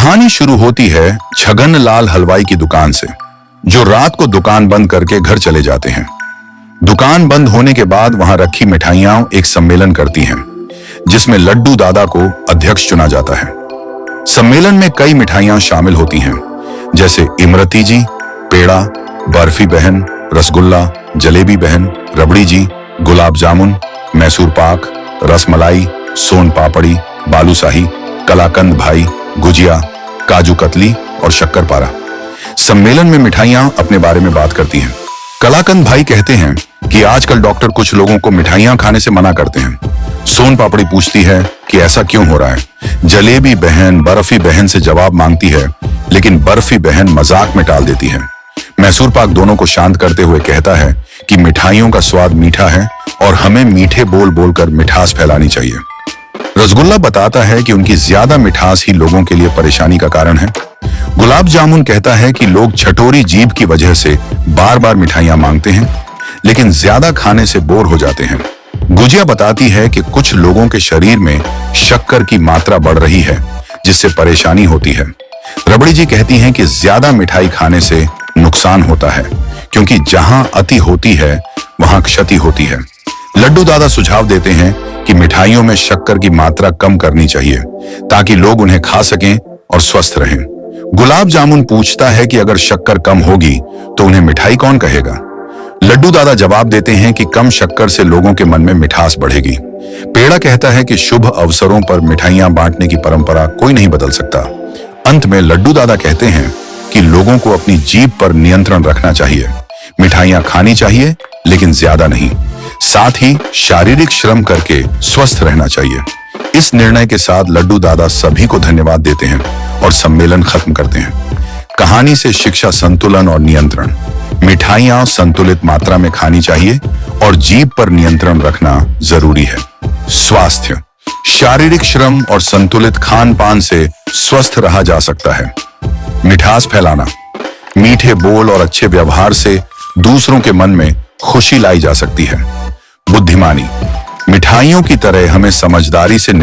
कहानी शुरू होती है छगन लाल हलवाई की दुकान से, जो रात को दुकान बंद करके घर चले जाते हैं। दुकान बंद होने के बाद वहां रखी मिठाइयां एक सम्मेलन करती हैं, जिसमें लड्डू दादा को अध्यक्ष चुना जाता है। सम्मेलन में कई मिठाइयां शामिल होती हैं, जैसे इमरती जी, पेड़ा, बर्फी बहन, रसगुल्ला, जलेबी बहन, रबड़ी जी, गुलाब जामुन, मैसूर पाक, रसमलाई, सोन पापड़ी, बालूशाही, कलाकंद भाई, गुजिया, काजू कतली और शक्करपारा। सम्मेलन में मिठाइयां अपने बारे में बात करती हैं। कलाकंद भाई कहते हैं कि आजकल डॉक्टर कुछ लोगों को मिठाइयां खाने से मना करते हैं। सोन पापड़ी पूछती है कि ऐसा क्यों हो रहा है। जलेबी बहन बर्फी बहन से जवाब मांगती है, लेकिन बर्फी बहन मजाक में टाल देती है। मैसूर पाक दोनों को शांत करते हुए कहता है कि मिठाइयों का स्वाद मीठा है और हमें मीठे बोल बोलकर मिठास फैलानी चाहिए। रसगुल्ला बताता है कि उनकी ज्यादा मिठास ही लोगों के लिए परेशानी का कारण है। गुलाब जामुन कहता है कि लोग छटोरी जीभ की वजह से बार बार मिठाइयां मांगते हैं, लेकिन ज्यादा खाने से बोर हो जाते हैं। गुजिया बताती है कि कुछ लोगों के शरीर में शक्कर की मात्रा बढ़ रही है, जिससे परेशानी होती है। रबड़ी जी कहती हैं कि ज्यादा मिठाई खाने से नुकसान होता है, क्योंकि जहां अति होती है वहां क्षति होती है। लड्डू दादा सुझाव देते हैं कि मिठाइयों में शक्कर की मात्रा कम करनी चाहिए, ताकि लोग उन्हें खा सकें और स्वस्थ रहें। गुलाब जामुन पूछता है कि अगर शक्कर कम होगी तो उन्हें मिठाई कौन कहेगा। लड्डू दादा जवाब देते हैं कि कम शक्कर से लोगों के मन में मिठास बढ़ेगी। पेड़ा कहता है कि शुभ अवसरों पर मिठाइयां बांटने की परंपरा कोई नहीं बदल सकता। अंत में लड्डू दादा कहते हैं कि लोगों को अपनी जीभ पर नियंत्रण रखना चाहिए। मिठाइयां खानी चाहिए, लेकिन ज्यादा नहीं। साथ ही शारीरिक श्रम करके स्वस्थ रहना चाहिए। इस निर्णय के साथ लड्डू दादा सभी को धन्यवाद देते हैं और सम्मेलन खत्म करते हैं। कहानी से शिक्षा संतुलन और नियंत्रण। मिठाइयां संतुलित मात्रा में खानी चाहिए और जीभ पर नियंत्रण रखना जरूरी है। स्वास्थ्य, शारीरिक श्रम और संतुलित खान पान से स्वस्थ रहा जा सकता है। मिठास फैलाना, मीठे बोल और अच्छे व्यवहार से दूसरों के मन में खुशी लाई जा सकती है। बुद्धिमानी, मिठाइयों की तरह हमें समझदारी से